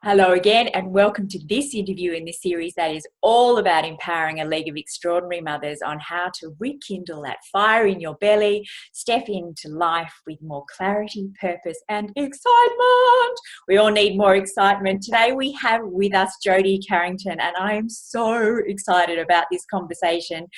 Hello again, and welcome to this interview in this series that is all about empowering a league of extraordinary mothers on how to rekindle that fire in your belly, step into life with more clarity, purpose, and excitement. We all need more excitement. Today we have with us Jody Carrington, and I am so excited about this conversation.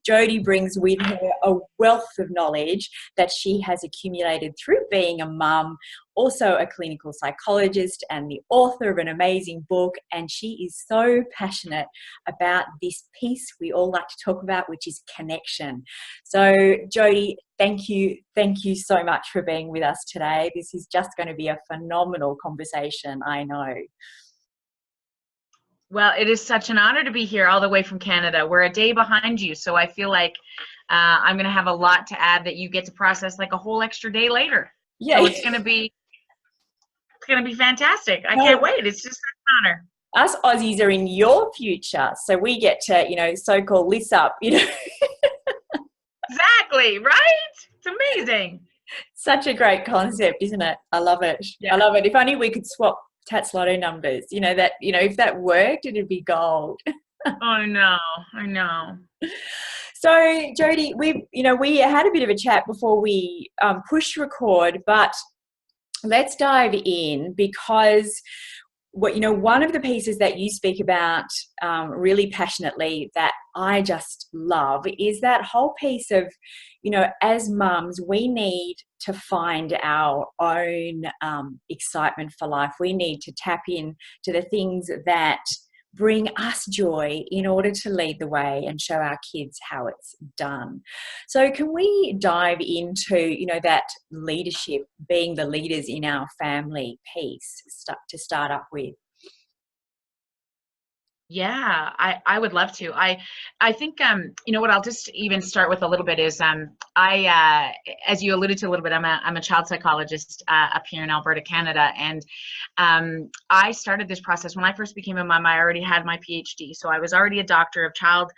Jody brings with her a wealth of knowledge that she has accumulated through being a mum, also a clinical psychologist and the author of an amazing book, and she is so passionate about this piece we all like to talk about, which is connection. So Jody, thank you so much for being with us today. This is just going to be a phenomenal conversation, I know. Well, it is such an honor to be here all the way from Canada. We're a day behind you, so I feel like I'm going to have a lot to add that you get to process like a whole extra day later. Yeah. So it's going to be fantastic. I can't wait. It's just an honor. Us Aussies are in your future, so we get to, so-called list up, Exactly, right? It's amazing. Such a great concept, isn't it? I love it. Yeah. I love it. If only we could swap Tats Lotto numbers, if that worked, it'd be gold. I know. So Jody, we had a bit of a chat before we pushed record, but let's dive in because one of the pieces that you speak about really passionately that I just love is that whole piece of, as mums, we need to find our own excitement for life. We need to tap in to the things that bring us joy in order to lead the way and show our kids how it's done. So can we dive into, that leadership, being the leaders in our family piece to start up with? Yeah, I would love to. I think what I'll just even start with a little bit is I as you alluded to a little bit, I'm a child psychologist up here in Alberta, Canada, and I started this process when I first became a mom. I already had my PhD, so I was already a doctor of child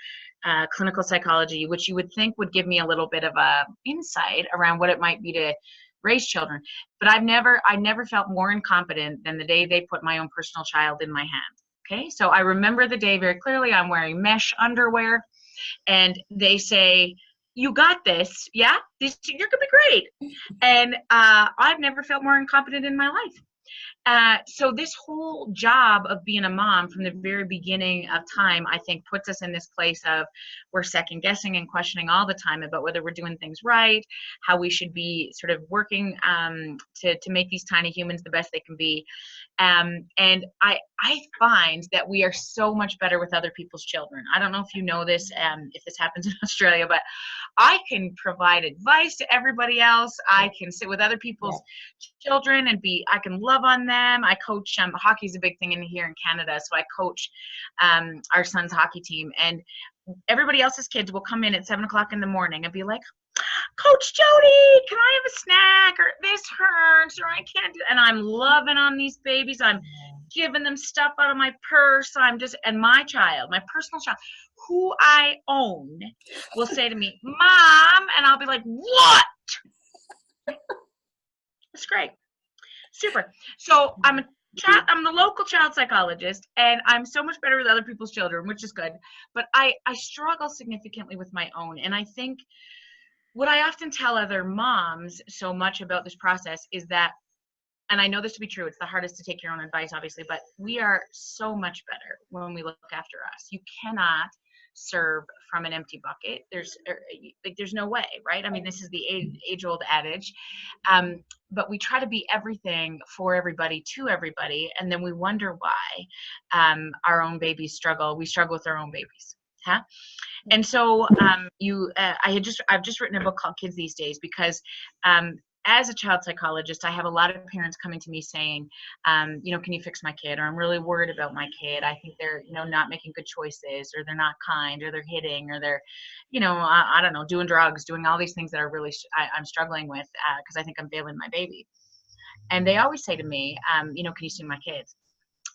clinical psychology, which you would think would give me a little bit of a insight around what it might be to raise children. But I never felt more incompetent than the day they put my own personal child in my hand. Okay, so I remember the day very clearly. I'm wearing mesh underwear, and they say, "You got this, yeah? You're gonna be great." And I've never felt more incompetent in my life. So this whole job of being a mom from the very beginning of time, I think, puts us in this place of we're second guessing and questioning all the time about whether we're doing things right, how we should be sort of working to make these tiny humans the best they can be. And I find that we are so much better with other people's children. I don't know if you know this, if this happens in Australia, but I can provide advice to everybody else. I can sit with other people's children and I can love on them. I coach, hockey's a big thing here in Canada. So I coach our son's hockey team, and everybody else's kids will come in at 7:00 in the morning and be like, "Coach Jody, can I have a snack? Or this hurts, or I can't do," and I'm loving on these babies. I'm giving them stuff out of my purse. And my child, my personal child, who I own, will say to me, "Mom," and I'll be like, "What?" It's great. Super. So I'm the local child psychologist, and I'm so much better with other people's children, which is good. But I struggle significantly with my own. And I think what I often tell other moms so much about this process is that, and I know this to be true, it's the hardest to take your own advice, obviously, but we are so much better when we look after us. You cannot serve from an empty bucket. There's no way, right? I mean, this is the age-old adage. But we try to be everything for everybody to everybody, and then we wonder why our own babies struggle. We struggle with our own babies. Huh? And so I've just written a book called Kids These Days because as a child psychologist, I have a lot of parents coming to me saying, can you fix my kid? Or I'm really worried about my kid. I think they're, not making good choices, or they're not kind, or they're hitting, or they're, I don't know, doing drugs, doing all these things that are really, I'm struggling with because I think I'm failing my baby. And they always say to me, can you see my kids?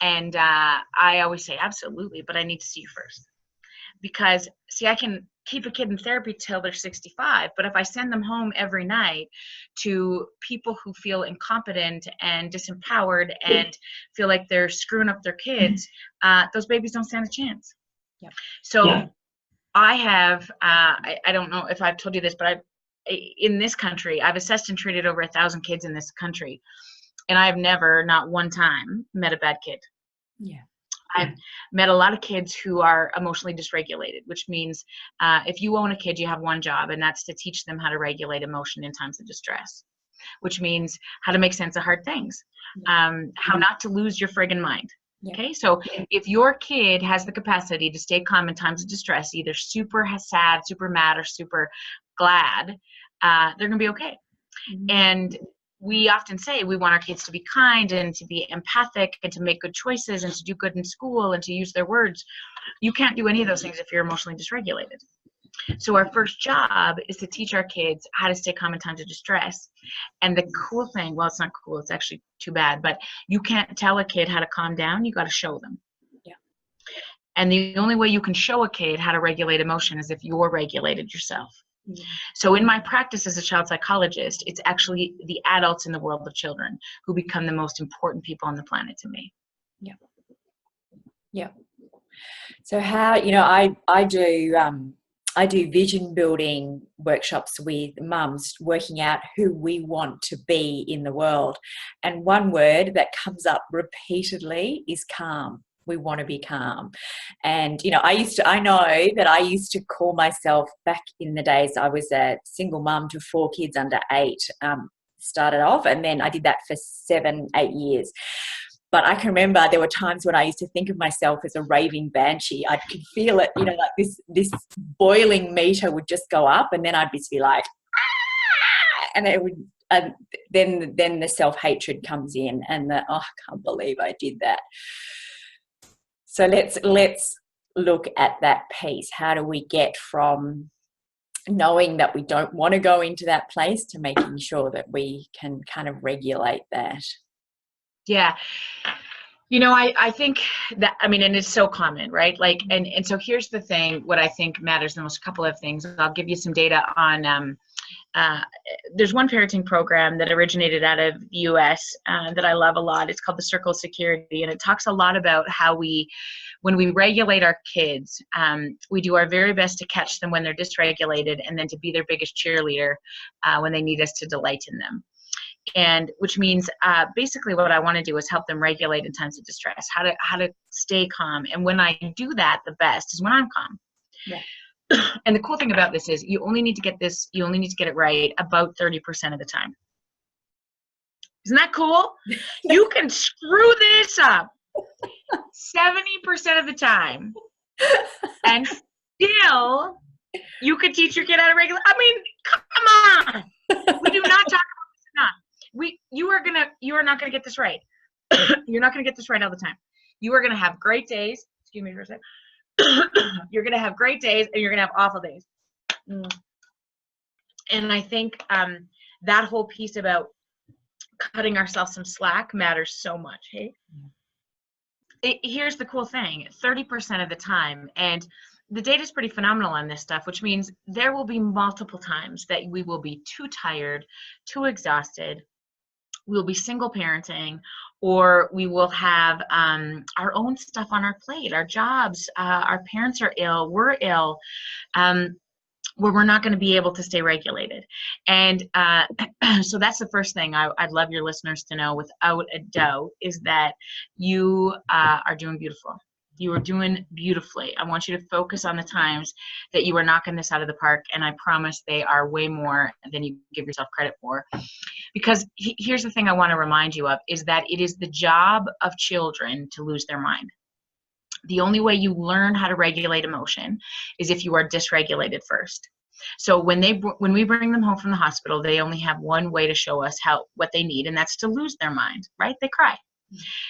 And I always say, absolutely, but I need to see you first. because see, I can keep a kid in therapy till they're 65, but if I send them home every night to people who feel incompetent and disempowered and feel like they're screwing up their kids, those babies don't stand a chance. Yep. So I have, I don't know if I've told you this, but in this country, I've assessed and treated over 1,000 kids in this country, and I've never, not one time, met a bad kid. Yeah. I've met a lot of kids who are emotionally dysregulated, which means if you own a kid, you have one job, and that's to teach them how to regulate emotion in times of distress, which means how to make sense of hard things, how not to lose your friggin' mind. Okay, so if your kid has the capacity to stay calm in times of distress, either super sad, super mad, or super glad, they're gonna be okay. And we often say we want our kids to be kind and to be empathic and to make good choices and to do good in school and to use their words. You can't do any of those things if you're emotionally dysregulated. So our first job is to teach our kids how to stay calm in times of distress. And the cool thing, well, it's not cool, it's actually too bad, but you can't tell a kid how to calm down, you got to show them. Yeah. And the only way you can show a kid how to regulate emotion is if you're regulated yourself. So in my practice as a child psychologist, it's actually the adults in the world of children who become the most important people on the planet to me. Yeah. Yeah. So how, I do vision building workshops with mums, working out who we want to be in the world. And one word that comes up repeatedly is calm. We want to be calm. And, I know that I used to call myself, back in the days, I was a single mum to 4 kids under 8, started off, and then I did that for 7-8 years. But I can remember there were times when I used to think of myself as a raving banshee. I could feel it, like this boiling meter would just go up, and then I'd just be like, ah! And it would, then the self-hatred comes in, and I can't believe I did that. So let's look at that piece. How do we get from knowing that we don't want to go into that place to making sure that we can kind of regulate that? Yeah. I think that, and it's so common, right? Like, and so here's the thing, what I think matters the most, a couple of things. I'll give you some data on, there's one parenting program that originated out of the US that I love a lot. It's called the Circle of Security, and it talks a lot about how when we regulate our kids, we do our very best to catch them when they're dysregulated and then to be their biggest cheerleader when they need us to delight in them. And which means basically what I want to do is help them regulate in times of distress, how to stay calm. And when I do that, the best is when I'm calm. Yeah. And the cool thing about this is you only need to get it right about 30% of the time. Isn't that cool? You can screw this up 70% of the time and still you could teach your kid how to regulate. Come on. We do not talk about this enough. You are not gonna get this right. You're not gonna get this right all the time. You are gonna have great days. Excuse me for a second. You're gonna have great days and you're gonna have awful days. And I think that whole piece about cutting ourselves some slack matters so much. Hey, here's the cool thing: 30% of the time, and the data is pretty phenomenal on this stuff, which means there will be multiple times that we will be too tired, too exhausted. We'll be single parenting, or we will have our own stuff on our plate, our jobs, our parents are ill, we're ill, where we're not going to be able to stay regulated. And so that's the first thing I'd love your listeners to know without a doubt, is that you are doing beautiful. You are doing beautifully. I want you to focus on the times that you are knocking this out of the park, and I promise they are way more than you give yourself credit for. Because here's the thing I want to remind you of, is that it is the job of children to lose their mind. The only way you learn how to regulate emotion is if you are dysregulated first. So when we bring them home from the hospital, they only have one way to show us what they need, and that's to lose their mind, right? They cry.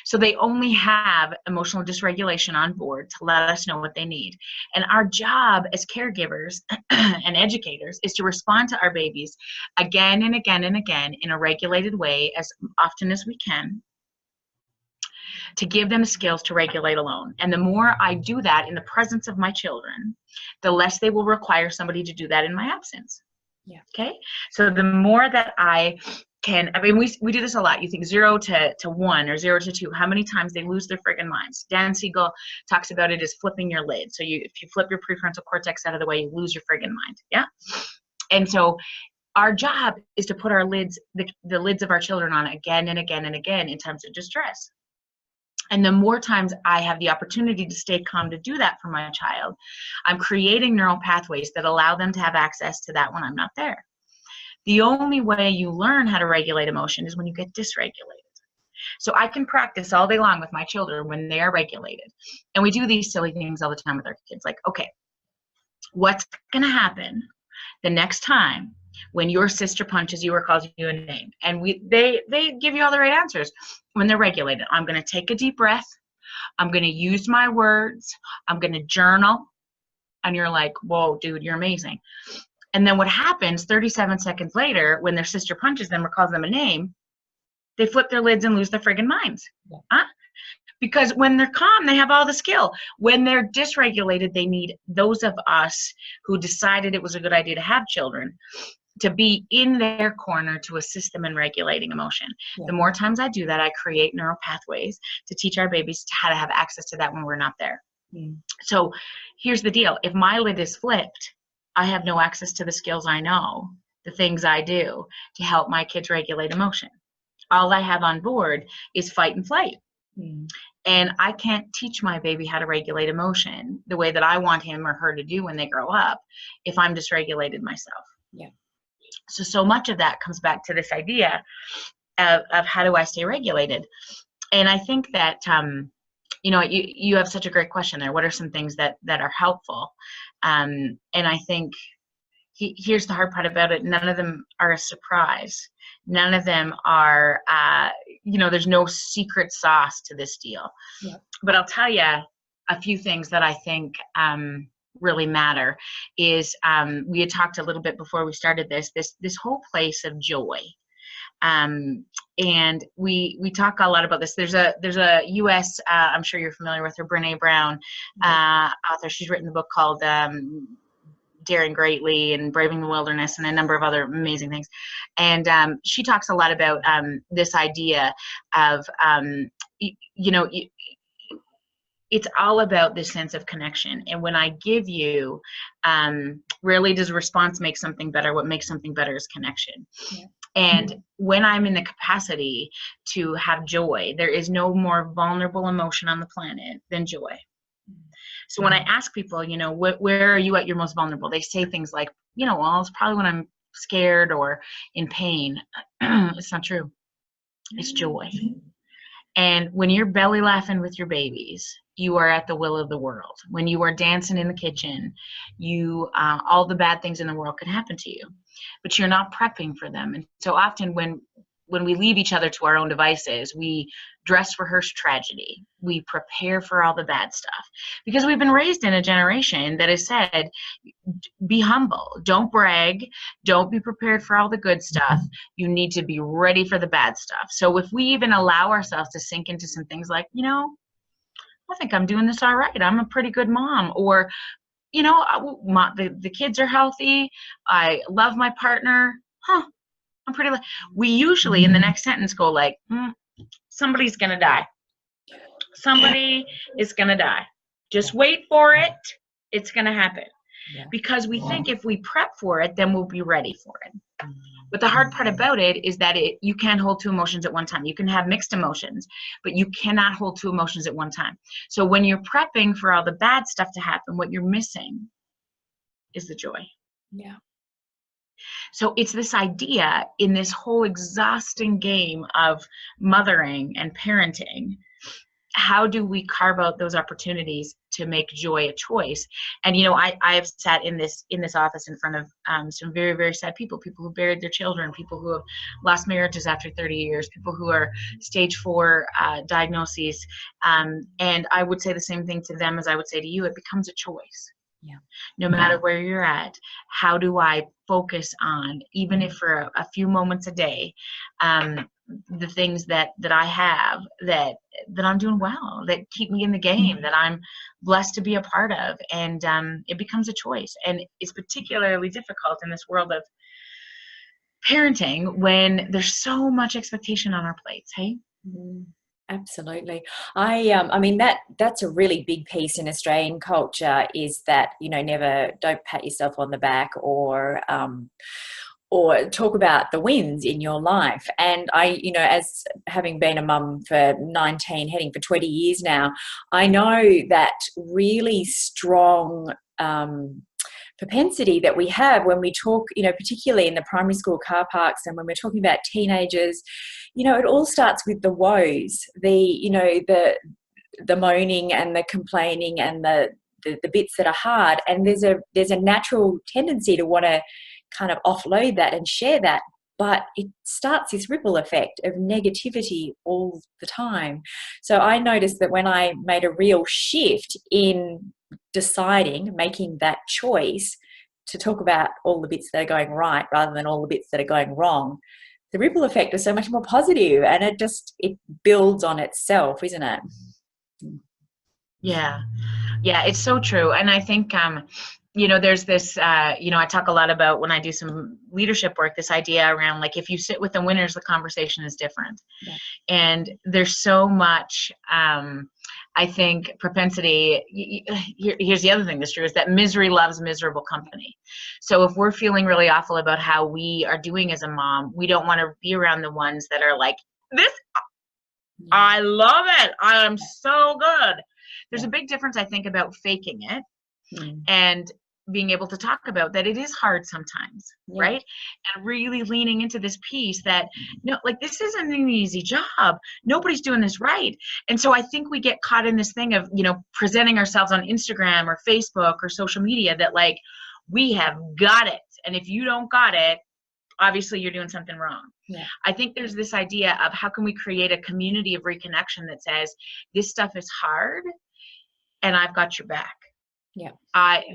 So they only have emotional dysregulation on board to let us know what they need. And our job as caregivers and educators is to respond to our babies again and again and again in a regulated way as often as we can, to give them the skills to regulate alone. And the more I do that in the presence of my children, the less they will require somebody to do that in my absence. Yeah. Okay. So the more that I mean, we do this a lot. You think 0 to 1 or 0 to 2, how many times they lose their friggin' minds. Dan Siegel talks about it as flipping your lid. So if you flip your prefrontal cortex out of the way, you lose your friggin' mind. Yeah. And so our job is to put our lids, the lids of our children on again and again and again in times of distress. And the more times I have the opportunity to stay calm to do that for my child, I'm creating neural pathways that allow them to have access to that when I'm not there. The only way you learn how to regulate emotion is when you get dysregulated. So I can practice all day long with my children when they are regulated. And we do these silly things all the time with our kids. Like, okay, what's going to happen the next time when your sister punches you or calls you a name? And they give you all the right answers when they're regulated. I'm going to take a deep breath. I'm going to use my words. I'm going to journal. And you're like, whoa, dude, you're amazing. And then what happens 37 seconds later when their sister punches them or calls them a name, they flip their lids and lose their friggin' minds. Yeah. Huh? Because when they're calm, they have all the skill. When they're dysregulated, they need those of us who decided it was a good idea to have children to be in their corner to assist them in regulating emotion. Yeah. The more times I do that, I create neural pathways to teach our babies how to have access to that when we're not there. Mm. So here's the deal. If my lid is flipped, I have no access to the skills I know, the things I do to help my kids regulate emotion. All I have on board is fight and flight. Mm. And I can't teach my baby how to regulate emotion the way that I want him or her to do when they grow up if I'm dysregulated myself. Yeah. So much of that comes back to this idea of how do I stay regulated? And I think that, you have such a great question there. What are some things that are helpful? And I think here's the hard part about it. None of them are a surprise. None of them are, there's no secret sauce to this deal. Yeah. But I'll tell you a few things that I think really matter is we had talked a little bit before we started this whole place of joy. And we talk a lot about this. There's a U.S. I'm sure you're familiar with her, Brene Brown, author. She's written a book called Daring Greatly and Braving the Wilderness and a number of other amazing things. And she talks a lot about this idea of it's all about this sense of connection. And when I give you, rarely does a response make something better. What makes something better is connection. Yeah. And when I'm in the capacity to have joy, there is no more vulnerable emotion on the planet than joy. So when I ask people, where are you at your most vulnerable? They say things like, well, it's probably when I'm scared or in pain. It's not true. It's joy. And when you're belly laughing with your babies, you are at the will of the world. When you are dancing in the kitchen, all the bad things in the world can happen to you, but you're not prepping for them. And so often when we leave each other to our own devices, we dress rehearse tragedy. We prepare for all the bad stuff because we've been raised in a generation that has said, be humble, don't brag, don't be prepared for all the good stuff. You need to be ready for the bad stuff. So if we even allow ourselves to sink into some things like, I think I'm doing this all right. I'm a pretty good mom. Or, the kids are healthy. I love my partner. I'm pretty. We usually in the next sentence go like, somebody's going to die. Somebody is going to die. Just wait for it. It's going to happen. Yeah. Because we think if we prep for it, then we'll be ready for it. But the hard part about it is that you can't hold two emotions at one time. You can have mixed emotions, but you cannot hold two emotions at one time. So when you're prepping for all the bad stuff to happen, what you're missing is the joy. Yeah. So it's this idea in this whole exhausting game of mothering and parenting. How do we carve out those opportunities to make joy a choice? And, I have sat in this office in front of some very, very sad people who buried their children, people who have lost marriages after 30 years, people who are stage 4 diagnoses. And I would say the same thing to them as I would say to you. It becomes a choice. Yeah. No matter where you're at, how do I focus on, even if for a few moments a day, the things that I have that that I'm doing well, that keep me in the game, that I'm blessed to be a part of. And it becomes a choice. And it's particularly difficult in this world of parenting when there's so much expectation on our plates. Hey. Absolutely. I mean, that's a really big piece in Australian culture, is that, never, don't pat yourself on the back or talk about the wins in your life. And as having been a mum for 19, heading for 20 years now, I know that really strong propensity that we have when we talk, particularly in the primary school car parks, and when we're talking about teenagers, it all starts with the woes, the moaning and the complaining and the bits that are hard. And there's a natural tendency to want to kind of offload that and share that, but it starts this ripple effect of negativity all the time. So I noticed that when I made a real shift in making that choice to talk about all the bits that are going right rather than all the bits that are going wrong, the ripple effect is so much more positive, and it builds on itself, isn't it? Yeah, it's so true. And I think there's this I talk a lot about, when I do some leadership work, this idea around, like, if you sit with the winners, the conversation is different. Yeah. And there's so much I think propensity. Here's the other thing that's true, is that misery loves miserable company. So if we're feeling really awful about how we are doing as a mom, we don't want to be around the ones that are like, this, I love it, I am so good. There's a big difference, I think, about faking it and being able to talk about that it is hard sometimes, right? And really leaning into this piece that, no, like, this isn't an easy job. Nobody's doing this right. And so I think we get caught in this thing of, presenting ourselves on Instagram or Facebook or social media that, like, we have got it. And if you don't got it, obviously you're doing something wrong. Yeah. I think there's this idea of, how can we create a community of reconnection that says, this stuff is hard and I've got your back. Yeah.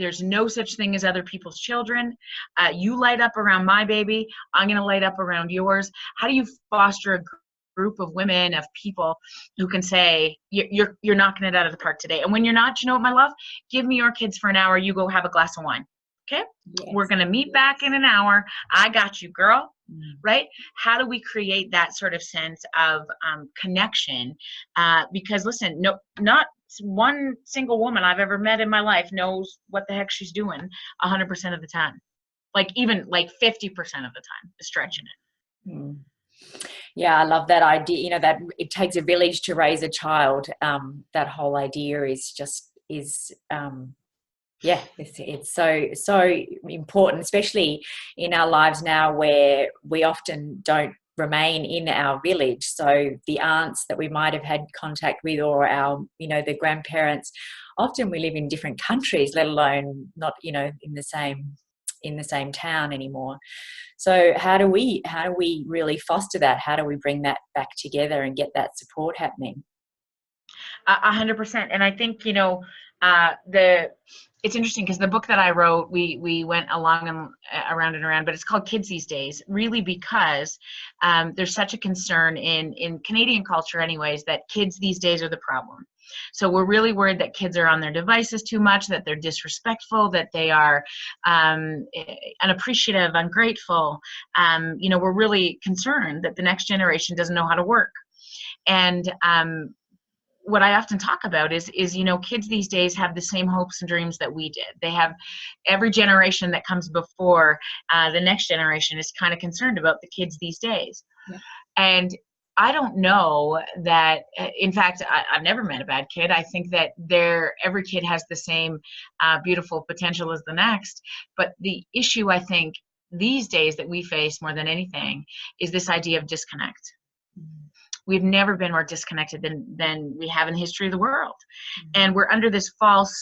There's no such thing as other people's children. You light up around my baby, I'm going to light up around yours. How do you foster a group of women, of people who can say, you're knocking it out of the park today? And when you're not, you know what, my love? Give me your kids for an hour. You go have a glass of wine. Okay? Yes. We're going to meet back in an hour. I got you, girl. Right? How do we create that sort of sense of connection? Because listen, no, not one single woman I've ever met in my life knows what the heck she's doing 100% of the time. Like, even like 50% of the time is stretching it. Yeah, I love that idea. That it takes a village to raise a child. That whole idea is it's so important, especially in our lives now, where we often don't remain in our village. So the aunts that we might have had contact with, or our, the grandparents, often we live in different countries, let alone not, in the same town anymore. So how do we really foster that? How do we bring that back together and get that support happening? 100%. And I think, it's interesting, because the book that I wrote, we went along and around, but it's called Kids These Days, really because there's such a concern in Canadian culture anyways, that kids these days are the problem. So we're really worried that kids are on their devices too much, that they're disrespectful, that they are unappreciative, ungrateful. We're really concerned that the next generation doesn't know how to work. And what I often talk about is kids these days have the same hopes and dreams that we did. They have, every generation that comes before the next generation is kind of concerned about the kids these days. Yeah. And I don't know that, in fact, I've never met a bad kid. I think that every kid has the same beautiful potential as the next. But the issue, I think, these days that we face more than anything is this idea of disconnect. We've never been more disconnected than we have in the history of the world. And we're under this false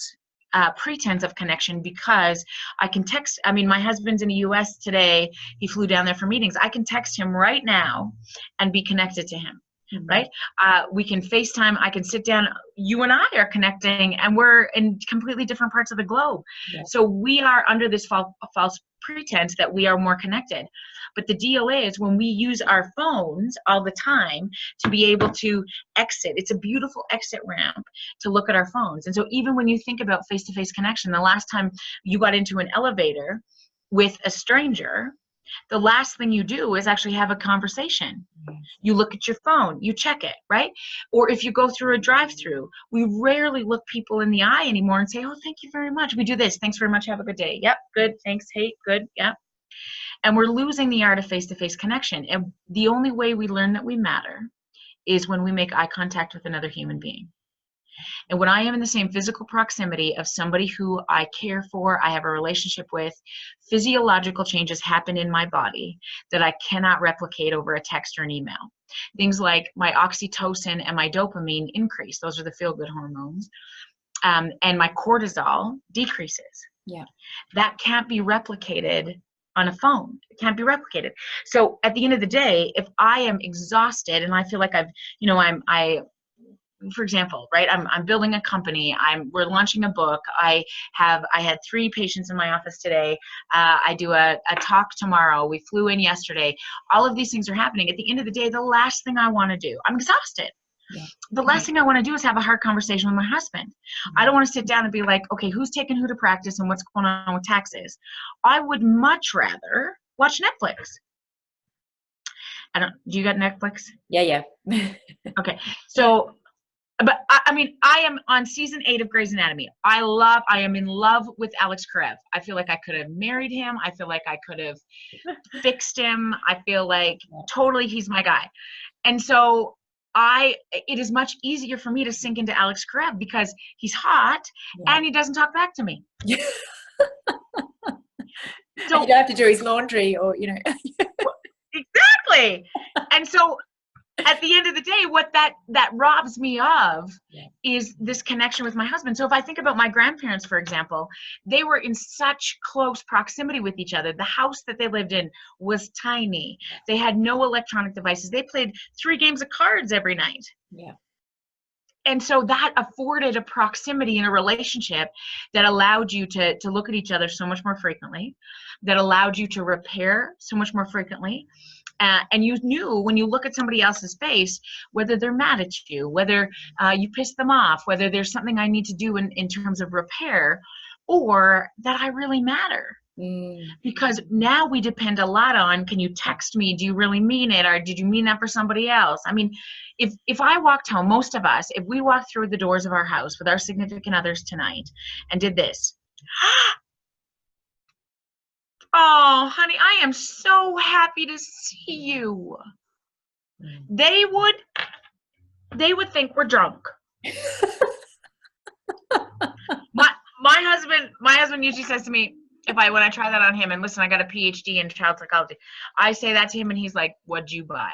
pretense of connection, because I can text, my husband's in the US today. He flew down there for meetings. I can text him right now and be connected to him. Right? We can FaceTime. I can sit down. You and I are connecting, and we're in completely different parts of the globe. Yeah. So we are under this false pretense that we are more connected. But the deal is, when we use our phones all the time to be able to exit, it's a beautiful exit ramp to look at our phones. And so even when you think about face-to-face connection, the last time you got into an elevator with a stranger, the last thing you do is actually have a conversation. You look at your phone, you check it, right? Or if you go through a drive-through, we rarely look people in the eye anymore and say, oh, thank you very much. We do this. Thanks very much. Have a good day. Yep. Good. Thanks. Hey, good. Yep. And we're losing the art of face-to-face connection. And the only way we learn that we matter is when we make eye contact with another human being. And when I am in the same physical proximity of somebody who I care for, I have a relationship with, physiological changes happen in my body that I cannot replicate over a text or an email. Things like my oxytocin and my dopamine increase. Those are the feel-good hormones. And my cortisol decreases. Yeah. That can't be replicated on a phone. It can't be replicated. So at the end of the day, if I am exhausted and I feel like for example, right, I'm building a company, we're launching a book, I had 3 patients in my office today, I do a talk tomorrow, we flew in yesterday, all of these things are happening. At the end of the day, the last thing I want to do, I'm exhausted. Yeah. The last thing I want to do is have a hard conversation with my husband. I don't want to sit down and be like, okay, who's taking who to practice and what's going on with taxes? I would much rather watch Netflix. Do you got Netflix? Yeah. Okay. So, but I mean, I am on season 8 of Grey's Anatomy. I am in love with Alex Karev. I feel like I could have married him. I feel like I could have fixed him. I feel like totally he's my guy. And so it is much easier for me to sink into Alex Karev because he's hot and he doesn't talk back to me. So you don't have to do his laundry or, Exactly. And so at the end of the day, what that robs me of is this connection with my husband. So if I think about my grandparents, for example, they were in such close proximity with each other. The house that they lived in was tiny. They had no electronic devices. They played 3 games of cards every night. Yeah. And so that afforded a proximity in a relationship that allowed you to look at each other so much more frequently, that allowed you to repair so much more frequently. And you knew when you look at somebody else's face, whether they're mad at you, whether you pissed them off, whether there's something I need to do in terms of repair, or that I really matter. Because now we depend a lot on, can you text me? Do you really mean it? Or did you mean that for somebody else? I mean, if I walked home, most of us, if we walked through the doors of our house with our significant others tonight and did this, oh, honey, I am so happy to see you. They would think we're drunk. My husband usually says to me, when I try that on him, and listen, I got a PhD in child psychology, I say that to him and he's like, what'd you buy?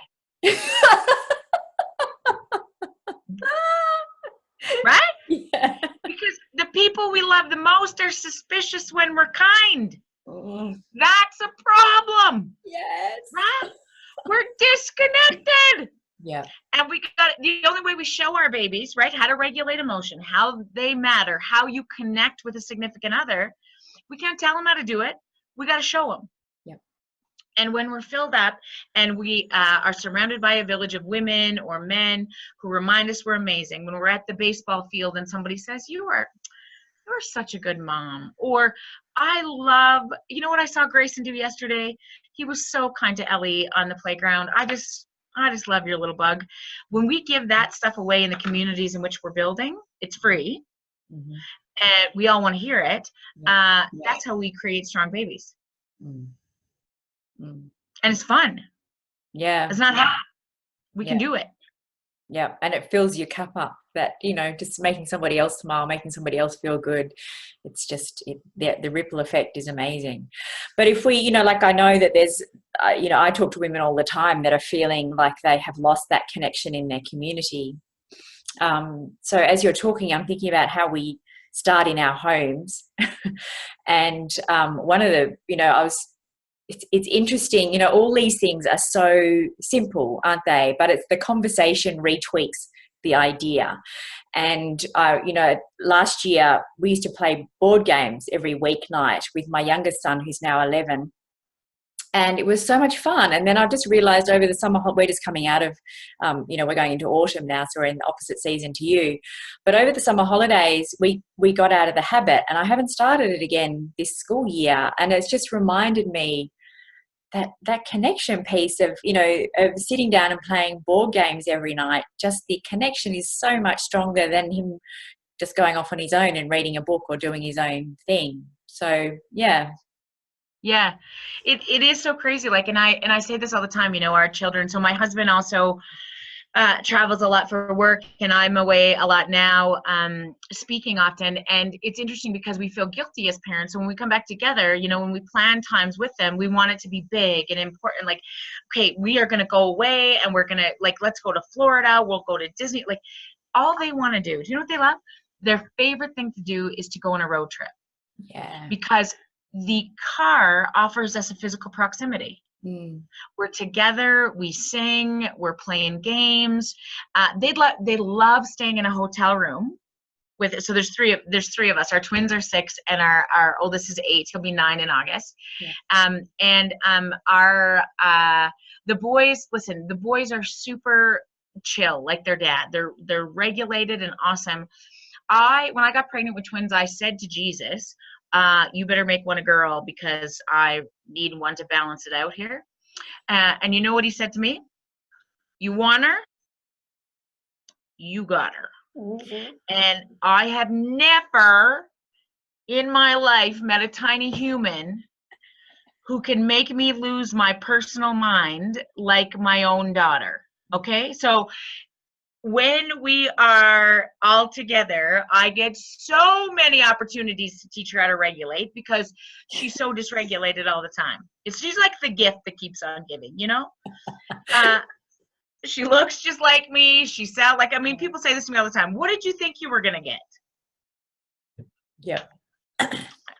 Right? Yeah. Because the people we love the most are suspicious when we're kind. That's a problem. Yes. Right? We're disconnected. Yeah. And the only way we show our babies, right, how to regulate emotion, how they matter, how you connect with a significant other, we can't tell them how to do it. We got to show them. Yeah. And when we're filled up and we are surrounded by a village of women or men who remind us we're amazing, when we're at the baseball field and somebody says, you're such a good mom, or you know what I saw Grayson do yesterday? He was so kind to Ellie on the playground. I just love your little bug. When we give that stuff away in the communities in which we're building, it's free. Mm-hmm. And we all want to hear it. That's how we create strong babies. And it's fun. Yeah. It's not hard. We can do it. Yeah. And it fills your cup up, that, just making somebody else smile, making somebody else feel good. It's just, the ripple effect is amazing. But if we, like, I know that there's, I talk to women all the time that are feeling like they have lost that connection in their community. So as you're talking, I'm thinking about how we start in our homes. And one of the, it's interesting, all these things are so simple, aren't they? But it's the conversation retweaks the idea. And, last year we used to play board games every weeknight with my youngest son, who's now 11. And it was so much fun. And then I've just realized over the summer, we're just coming out of, we're going into autumn now, so we're in the opposite season to you. But over the summer holidays, we got out of the habit, and I haven't started it again this school year. And it's just reminded me that connection piece of, of sitting down and playing board games every night. Just the connection is so much stronger than him just going off on his own and reading a book or doing his own thing. So, yeah. Yeah, it is so crazy. Like, and I say this all the time, our children. So my husband also travels a lot for work, and I'm away a lot now, speaking often. And it's interesting because we feel guilty as parents. So when we come back together, when we plan times with them, we want it to be big and important. Like, okay, we are going to go away, and we're going to, like, let's go to Florida. We'll go to Disney. Like, all they want to do you know what they love? Their favorite thing to do is to go on a road trip. Yeah. Because the car offers us a physical proximity. We're together, we sing, we're playing games. They love staying in a hotel room so there's three of us. Our twins are 6 and our oldest is 8. He'll be 9 in August. Yeah. The boys are super chill, like their dad. They're regulated and awesome. When I got pregnant with twins, I said to Jesus, you better make one a girl because I need one to balance it out here. And you know what he said to me? You want her? You got her. Mm-hmm. And I have never in my life met a tiny human who can make me lose my personal mind like my own daughter. Okay? So when we are all together, I get so many opportunities to teach her how to regulate because she's so dysregulated all the time. She's like the gift that keeps on giving, She looks just like me. She sounds like, people say this to me all the time. What did you think you were going to get? Yeah.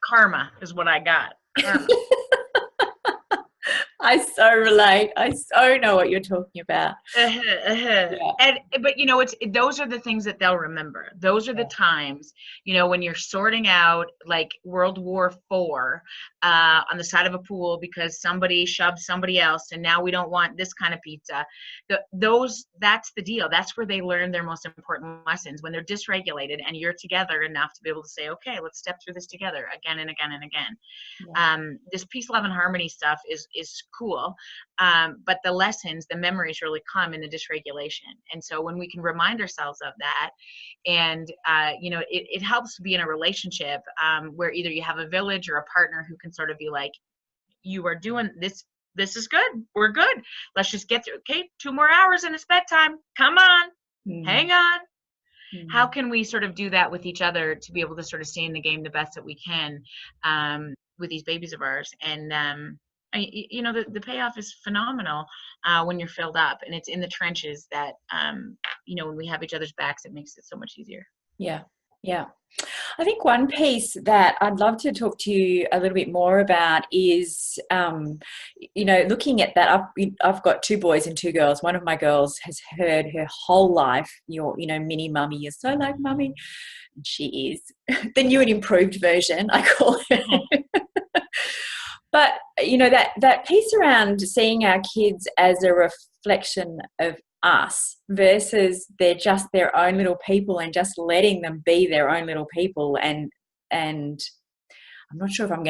Karma is what I got. Karma. I so relate. I so know what you're talking about. Yeah. But those are the things that they'll remember. Those are the times, when you're sorting out like World War IV on the side of a pool because somebody shoved somebody else and now we don't want this kind of pizza. That's the deal. That's where they learn their most important lessons, when they're dysregulated and you're together enough to be able to say, okay, let's step through this together again and again and again. Yeah. This peace, love, and harmony stuff is cool. But the lessons, the memories really come in the dysregulation. And so when we can remind ourselves of that, and, it helps to be in a relationship where either you have a village or a partner who can sort of be like, you are doing this. This is good. We're good. Let's just get through. Okay, 2 more hours and it's bedtime. Come on. Hang on. How can we sort of do that with each other to be able to sort of stay in the game the best that we can with these babies of ours? And the payoff is phenomenal when you're filled up, and it's in the trenches that when we have each other's backs, it makes it so much easier. Yeah. I think one piece that I'd love to talk to you a little bit more about is, looking at that. I've got 2 boys and 2 girls. One of my girls has heard her whole life, mini mummy, you're so like mummy. And she is the new and improved version, I call her. But, that piece around seeing our kids as a reflection of us versus they're just their own little people and just letting them be their own little people. And I'm not sure if I'm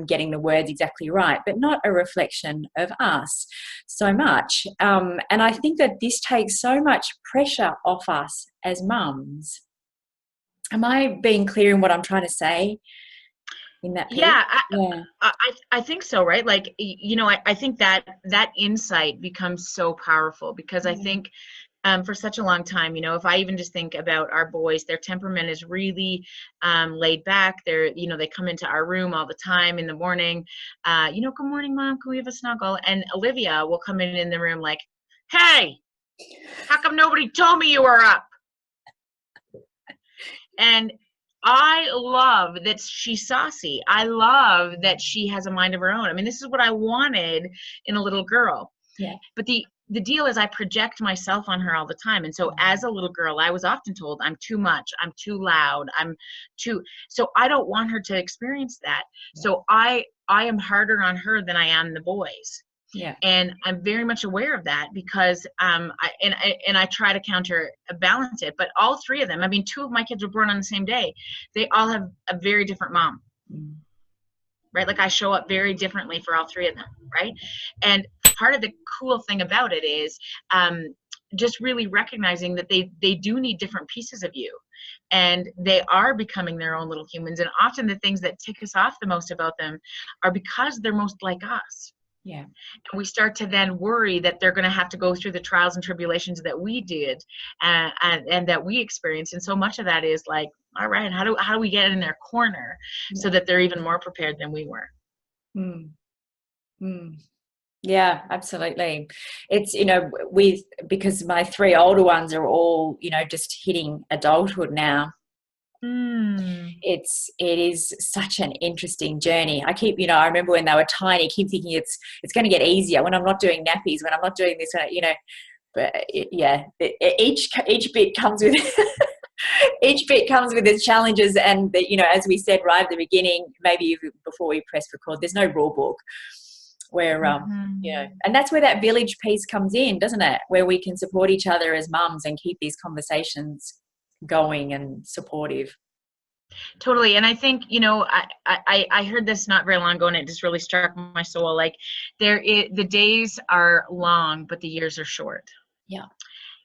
getting the words exactly right, but not a reflection of us so much. And I think that this takes so much pressure off us as mums. Am I being clear in what I'm trying to say? In that piece? I think so, right? Like, I think that insight becomes so powerful because I think for such a long time, if I even just think about our boys, their temperament is really laid back. They come into our room all the time in the morning. Good morning, Mom. Can we have a snuggle? And Olivia will come in the room like, hey, how come nobody told me you were up? And I love that she's saucy. I love that she has a mind of her own. This is what I wanted in a little girl. Yeah. But the the deal is I project myself on her all the time. And so as a little girl, I was often told I'm too much, I'm too loud, so I don't want her to experience that. So I am harder on her than I am the boys. Yeah. And I'm very much aware of that because I try to counterbalance it. But all three of them, I mean, two of my kids were born on the same day. They all have a very different mom. Right? Like I show up very differently for all three of them, right? And part of the cool thing about it is just really recognizing that they do need different pieces of you, and they are becoming their own little humans. And often the things that tick us off the most about them are because they're most like us. Yeah. And we start to then worry that they're going to have to go through the trials and tribulations that we did and that we experienced. And so much of that is like, all right, how do we get in their corner so that they're even more prepared than we were? Yeah, absolutely. It's, because my three older ones are all, just hitting adulthood now. It is such an interesting journey. I keep, I remember when they were tiny, I keep thinking it's going to get easier when I'm not doing nappies, when I'm not doing this, but each bit comes with each bit comes with its challenges. And as we said right at the beginning, maybe even before we press record, there's no rule book where and that's where that village piece comes in, doesn't it? Where we can support each other as mums and keep these conversations going and supportive. Totally. And I think, I heard this not very long ago, and it just really struck my soul. Like the days are long, but the years are short. Yeah.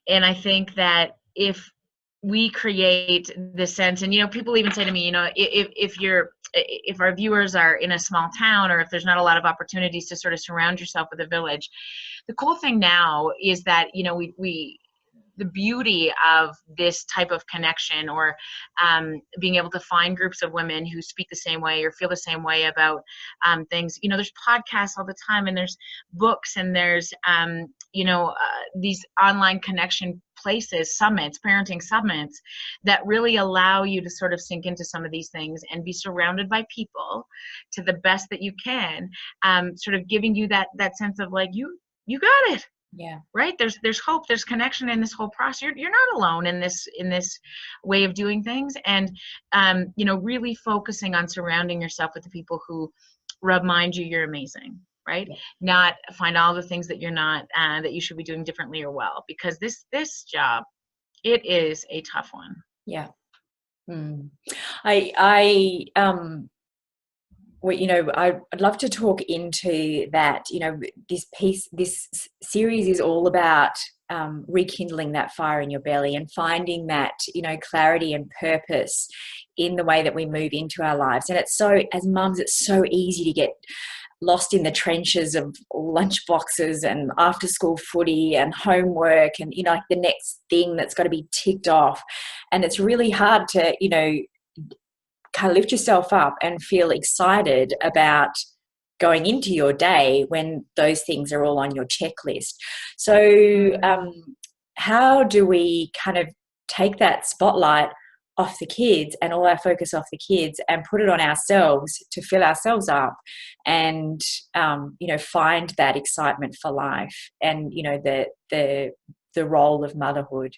And I think that if we create this sense, and, people even say to me, if our viewers are in a small town, or if there's not a lot of opportunities to sort of surround yourself with a village, the cool thing now is that, the beauty of this type of connection, or being able to find groups of women who speak the same way or feel the same way about things. There's podcasts all the time, and there's books, and there's, these online connection places, summits, parenting summits, that really allow you to sort of sink into some of these things and be surrounded by people to the best that you can, sort of giving you that sense of like, you got it. Yeah. Right. There's hope. There's connection in this whole process. You're not alone in this way of doing things. And, really focusing on surrounding yourself with the people who remind you you're amazing. Right. Yeah. Not find all the things that you're not, that you should be doing differently or well, because this job, it is a tough one. Yeah. I'd love to talk into that. This series is all about rekindling that fire in your belly and finding that, clarity and purpose in the way that we move into our lives. And it's so, as mums, it's so easy to get lost in the trenches of lunch boxes and after school footy and homework and, like the next thing that's got to be ticked off. And it's really hard to, kind of lift yourself up and feel excited about going into your day when those things are all on your checklist. So how do we kind of take that spotlight off the kids and all our focus off the kids and put it on ourselves to fill ourselves up and, find that excitement for life and, the role of motherhood?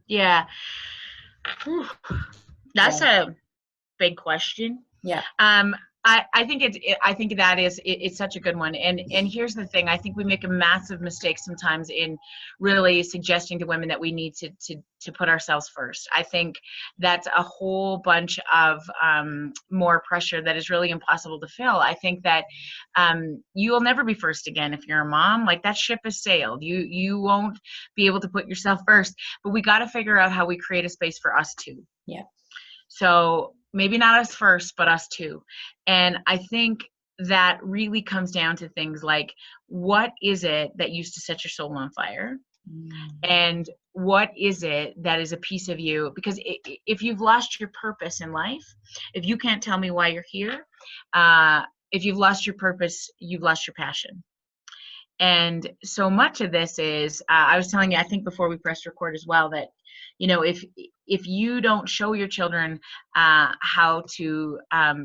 Yeah. Whew. That's a big question. Yeah. I think it's such a good one. And here's the thing. I think we make a massive mistake sometimes in really suggesting to women that we need to put ourselves first. I think that's a whole bunch of more pressure that is really impossible to fill. I think that you will never be first again if you're a mom. Like, that ship has sailed. You won't be able to put yourself first. But we got to figure out how we create a space for us too. Yeah. So maybe not us first, but us too. And I think that really comes down to things like, what is it that used to set your soul on fire? And what is it that is a piece of you? Because if you've lost your purpose in life, if you can't tell me why you're here, if you've lost your purpose, you've lost your passion. And so much of this is, I was telling you, I think before we pressed record as well, that, if you don't show your children how to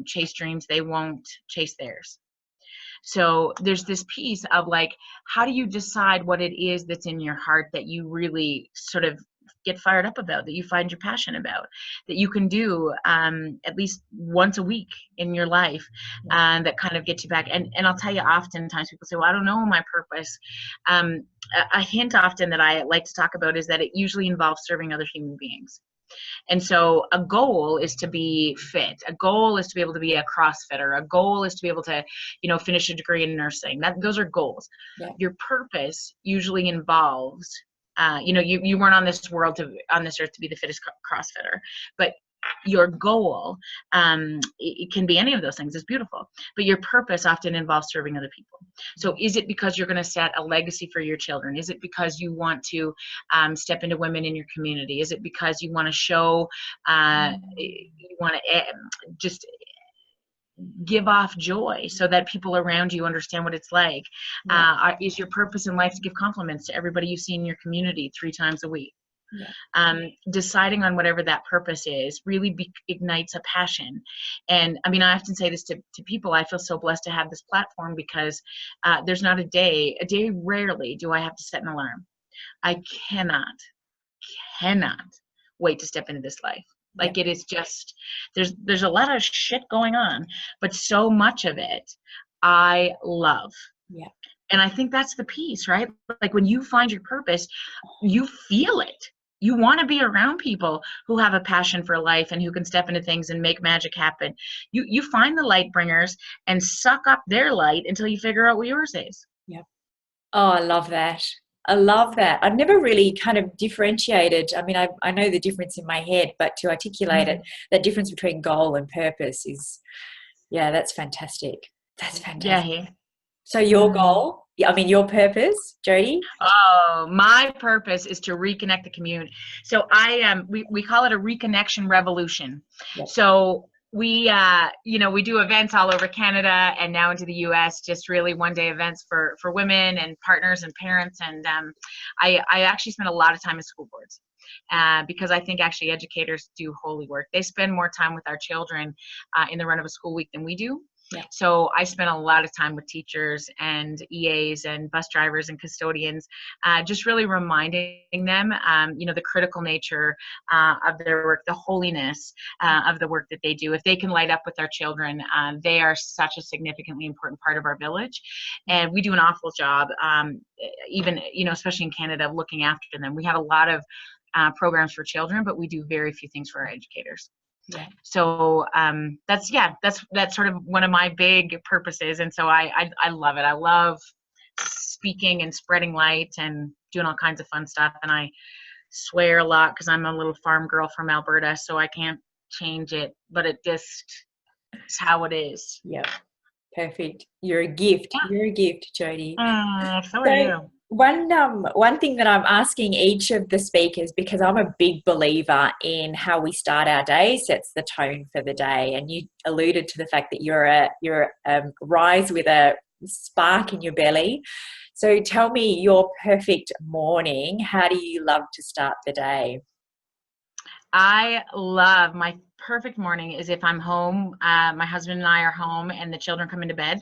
chase dreams, they won't chase theirs. So there's this piece of like, how do you decide what it is that's in your heart that you really sort of get fired up about, that you find your passion about, that you can do at least once a week in your life, that kind of gets you back. And I'll tell you, oftentimes people say, well, I don't know my purpose. A hint often that I like to talk about is that it usually involves serving other human beings. And so a goal is to be fit. A goal is to be able to be a CrossFitter. A goal is to be able to, finish a degree in nursing. Those are goals. Yeah. Your purpose usually involves, you weren't on this earth to be the fittest CrossFitter, but your goal, it can be any of those things. It's beautiful, but your purpose often involves serving other people. So is it because you're going to set a legacy for your children? Is it because you want to step into women in your community? Is it because you want to show, you want to just give off joy so that people around you understand what it's like? Is your purpose in life to give compliments to everybody you see in your community 3 times a week? Deciding on whatever that purpose is really ignites a passion. And I mean, I often say this to people. I feel so blessed to have this platform because there's not a day rarely do I have to set an alarm. I cannot wait to step into this life. Like it is just, there's a lot of shit going on, but so much of it I love. Yeah. And I think that's the piece, right? Like when you find your purpose, you feel it. You want to be around people who have a passion for life and who can step into things and make magic happen. You find the light bringers and suck up their light until you figure out what yours is. Yep. Oh, I love that. I love that. I've never really kind of differentiated. I mean, I know the difference in my head, but to articulate it, that difference between goal and purpose is, that's fantastic. That's fantastic. Yeah. So your goal, your purpose, Jody? Oh, my purpose is to reconnect the community. So we call it a reconnection revolution. Yep. So we do events all over Canada and now into the US, just really one-day events for women and partners and parents. And I actually spend a lot of time in school boards because I think actually educators do holy work. They spend more time with our children in the run of a school week than we do. Yeah. So I spent a lot of time with teachers and EAs and bus drivers and custodians, just really reminding them, the critical nature of their work, the holiness of the work that they do. If they can light up with our children, they are such a significantly important part of our village. And we do an awful job, even, especially in Canada, looking after them. We have a lot of programs for children, but we do very few things for our educators. Yeah. So that's sort of one of my big purposes, and so I love it. I love speaking and spreading light and doing all kinds of fun stuff. And I swear a lot because I'm a little farm girl from Alberta, so I can't change it. But it just is how it is. Yeah, perfect. You're a gift. Yeah. You're a gift, Jody. So are you. One thing that I'm asking each of the speakers, because I'm a big believer in how we start our day sets the tone for the day, and you alluded to the fact that you're a rise with a spark in your belly. So tell me your perfect morning. How do you love to start the day? I love my perfect morning is if I'm home, my husband and I are home, and the children come into bed.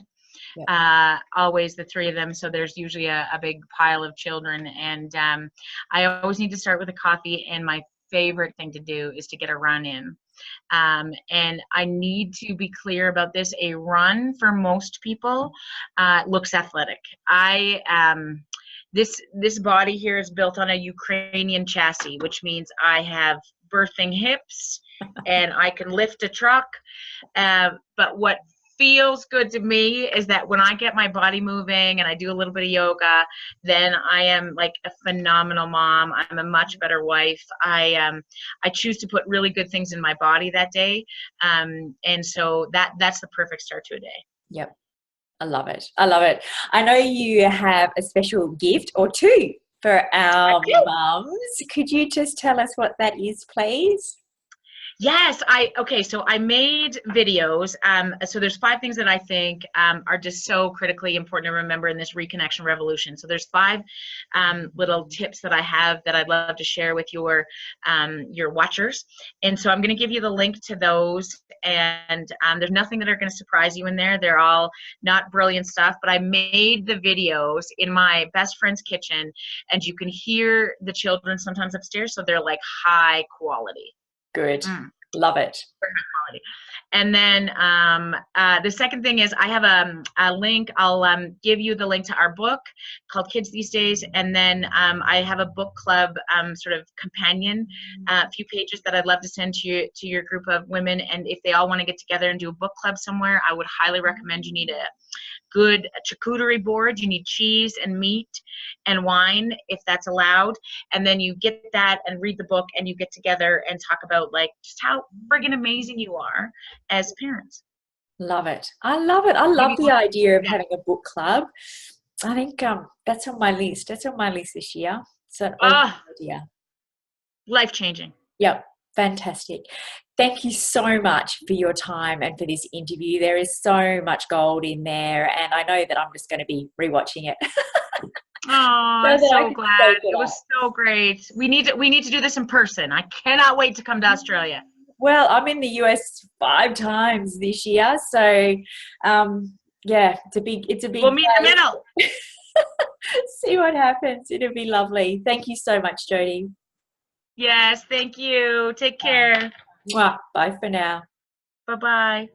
Yep. Always the 3 of them, so there's usually a big pile of children, and I always need to start with a coffee, and my favorite thing to do is to get a run in, and I need to be clear about this. A run for most people looks athletic. This body here is built on a Ukrainian chassis, which means I have birthing hips and I can lift a truck, but what feels good to me is that when I get my body moving and I do a little bit of yoga, then I am like a phenomenal mom. I'm a much better wife. I choose to put really good things in my body that day, and so that's the perfect start to a day. Yep, I love it. I love it. I know you have a special gift or 2 for our mums. Could you just tell us what that is, please? Yes, so I made videos. So there's 5 things that I think are just so critically important to remember in this reconnection revolution. So there's 5 little tips that I have that I'd love to share with your watchers. And so I'm going to give you the link to those. And there's nothing that are going to surprise you in there. They're all not brilliant stuff, but I made the videos in my best friend's kitchen, and you can hear the children sometimes upstairs. So they're like high quality. Good. Love it. And then the second thing is I have a link. I'll give you the link to our book called Kids These Days. And then I have a book club sort of companion, a few pages that I'd love to send to your group of women. And if they all want to get together and do a book club somewhere, I would highly recommend you need a good charcuterie board. You need cheese and meat and wine, if that's allowed. And then you get that and read the book, and you get together and talk about like just how friggin' amazing you are as parents. Love it. I love it. I love the idea of having a book club. I think that's on my list. That's on my list this year. It's an awesome idea. Life-changing. Yep. Fantastic. Thank you so much for your time and for this interview. There is so much gold in there, and I know that I'm just going to be rewatching it. Oh, I'm so glad. It was so great. We need to do this in person. I cannot wait to come to Australia. Well, I'm in the US 5 times this year, so yeah, it's a big. We'll meet in the middle. See what happens. It'll be lovely. Thank you so much, Jody. Yes, thank you. Take care. Bye for now. Bye-bye.